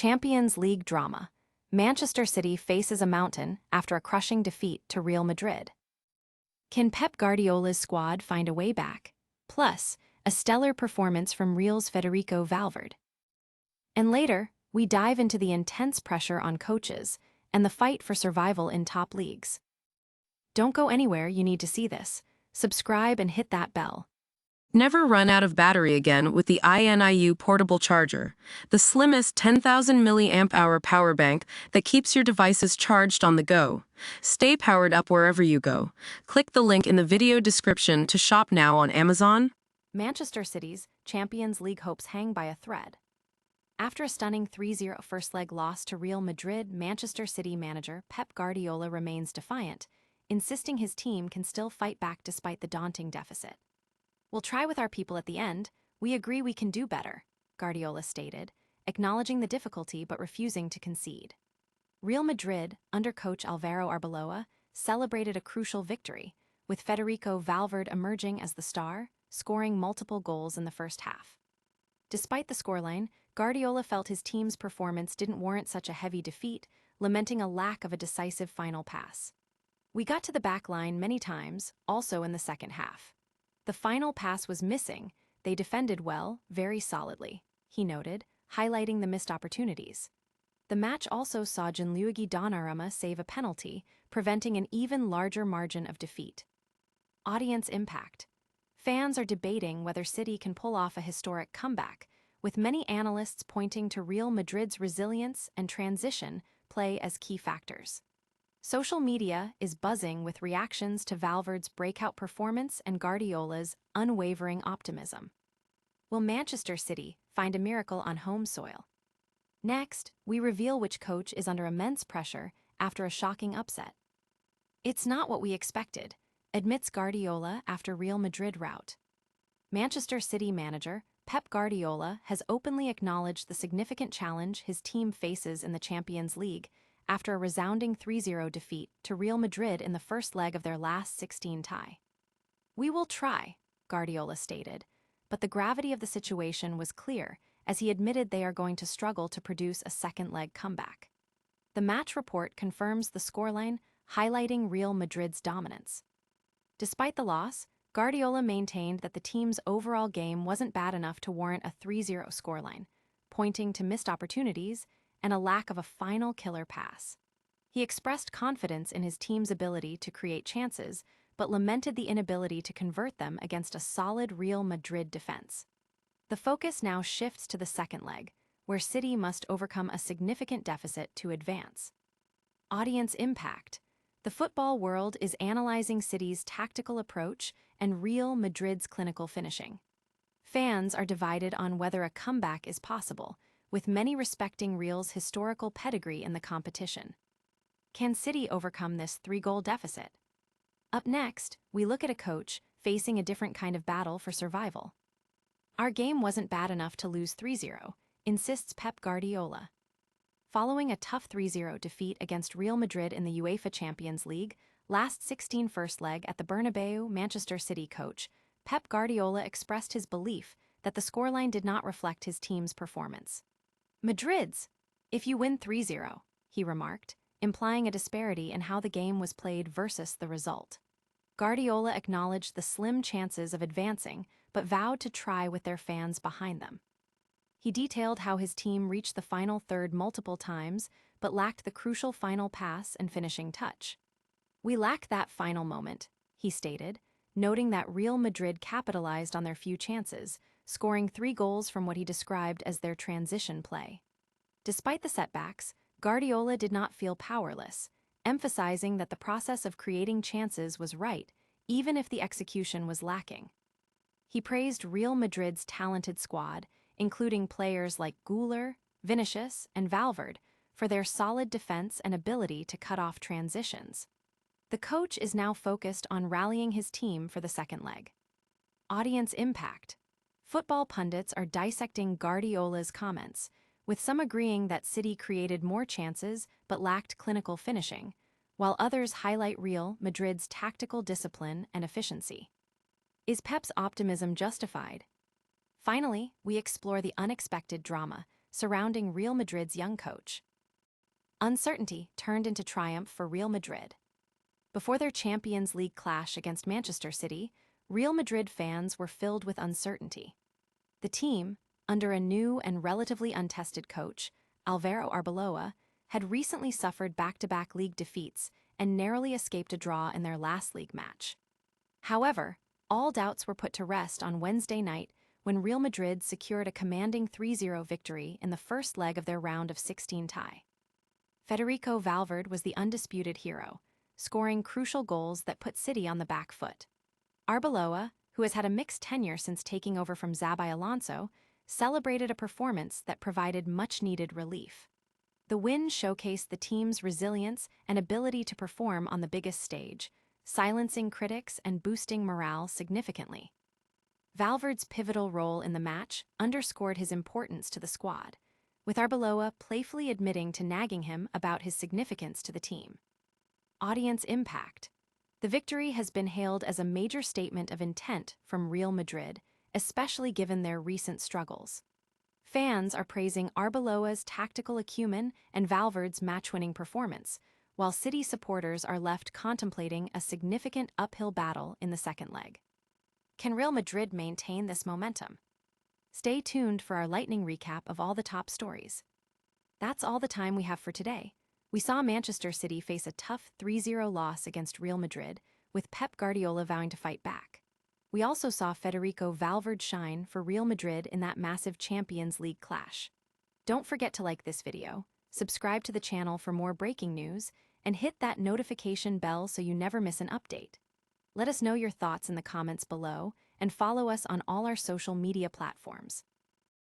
Champions League drama. Manchester City faces a mountain after a crushing defeat to Real Madrid. Can Pep Guardiola's squad find a way back? Plus, a stellar performance from Real's Federico Valverde. And later, we dive into the intense pressure on coaches and the fight for survival in top leagues. Don't go anywhere, you need to see this. Subscribe and hit that bell. Never run out of battery again with the INIU portable charger, the slimmest 10,000 mAh power bank that keeps your devices charged on the go. Stay powered up wherever you go. Click the link in the video description to shop now on Amazon. Manchester City's Champions League hopes hang by a thread. After a stunning 3-0 first-leg loss to Real Madrid, Manchester City manager Pep Guardiola remains defiant, insisting his team can still fight back despite the daunting deficit. "We'll try with our people at the end. We agree we can do better," Guardiola stated, acknowledging the difficulty but refusing to concede. Real Madrid, under coach Alvaro Arbeloa, celebrated a crucial victory, with Federico Valverde emerging as the star, scoring multiple goals in the first half. Despite the scoreline, Guardiola felt his team's performance didn't warrant such a heavy defeat, lamenting a lack of a decisive final pass. "We got to the back line many times, also in the second half. The final pass was missing. They defended well, very solidly," he noted, highlighting the missed opportunities. The match also saw Gianluigi Donnarumma save a penalty, preventing an even larger margin of defeat. Audience impact. Fans are debating whether City can pull off a historic comeback, with many analysts pointing to Real Madrid's resilience and transition play as key factors. Social media is buzzing with reactions to Valverde's breakout performance and Guardiola's unwavering optimism. Will Manchester City find a miracle on home soil? Next, we reveal which coach is under immense pressure after a shocking upset. "It's not what we expected," admits Guardiola after Real Madrid rout. Manchester City manager Pep Guardiola has openly acknowledged the significant challenge his team faces in the Champions League after a resounding 3-0 defeat to Real Madrid in the first leg of their last 16 tie. "We will try," Guardiola stated, but the gravity of the situation was clear as he admitted they are going to struggle to produce a second-leg comeback. The match report confirms the scoreline, highlighting Real Madrid's dominance. Despite the loss, Guardiola maintained that the team's overall game wasn't bad enough to warrant a 3-0 scoreline, pointing to missed opportunities and a lack of a final killer pass. He expressed confidence in his team's ability to create chances, but lamented the inability to convert them against a solid Real Madrid defense. The focus now shifts to the second leg, where City must overcome a significant deficit to advance. Audience impact. The football world is analyzing City's tactical approach and Real Madrid's clinical finishing. Fans are divided on whether a comeback is possible, with many respecting Real's historical pedigree in the competition. Can City overcome this 3-goal deficit? Up next, we look at a coach facing a different kind of battle for survival. "Our game wasn't bad enough to lose 3-0, insists Pep Guardiola. Following a tough 3-0 defeat against Real Madrid in the UEFA Champions League, last 16 first leg at the Bernabeu, Manchester City coach Pep Guardiola expressed his belief that the scoreline did not reflect his team's performance. "Madrid's, if you win 3-0, he remarked, implying a disparity in how the game was played versus the result. Guardiola acknowledged the slim chances of advancing, but vowed to try with their fans behind them. He detailed how his team reached the final third multiple times, but lacked the crucial final pass and finishing touch. "We lack that final moment," he stated, noting that Real Madrid capitalized on their few chances, scoring 3 goals from what he described as their transition play. Despite the setbacks, Guardiola did not feel powerless, emphasizing that the process of creating chances was right, even if the execution was lacking. He praised Real Madrid's talented squad, including players like Güler, Vinicius, and Valverde, for their solid defense and ability to cut off transitions. The coach is now focused on rallying his team for the second leg. Audience impact. Football pundits are dissecting Guardiola's comments, with some agreeing that City created more chances but lacked clinical finishing, while others highlight Real Madrid's tactical discipline and efficiency. Is Pep's optimism justified? Finally, we explore the unexpected drama surrounding Real Madrid's young coach. Uncertainty turned into triumph for Real Madrid. Before their Champions League clash against Manchester City, Real Madrid fans were filled with uncertainty. The team, under a new and relatively untested coach, Alvaro Arbeloa, had recently suffered back-to-back league defeats and narrowly escaped a draw in their last league match. However, all doubts were put to rest on Wednesday night when Real Madrid secured a commanding 3-0 victory in the first leg of their round of 16 tie. Federico Valverde was the undisputed hero, scoring crucial goals that put City on the back foot. Arbeloa, who has had a mixed tenure since taking over from Xabi Alonso, celebrated a performance that provided much-needed relief. The win showcased the team's resilience and ability to perform on the biggest stage, silencing critics and boosting morale significantly. Valverde's pivotal role in the match underscored his importance to the squad, with Arbeloa playfully admitting to nagging him about his significance to the team. Audience impact. The victory has been hailed as a major statement of intent from Real Madrid, especially given their recent struggles. Fans are praising Arbeloa's tactical acumen and Valverde's match-winning performance, while City supporters are left contemplating a significant uphill battle in the second leg. Can Real Madrid maintain this momentum? Stay tuned for our lightning recap of all the top stories. That's all the time we have for today. We saw Manchester City face a tough 3-0 loss against Real Madrid, with Pep Guardiola vowing to fight back. We also saw Federico Valverde shine for Real Madrid in that massive Champions League clash. Don't forget to like this video, subscribe to the channel for more breaking news, and hit that notification bell so you never miss an update. Let us know your thoughts in the comments below, and follow us on all our social media platforms.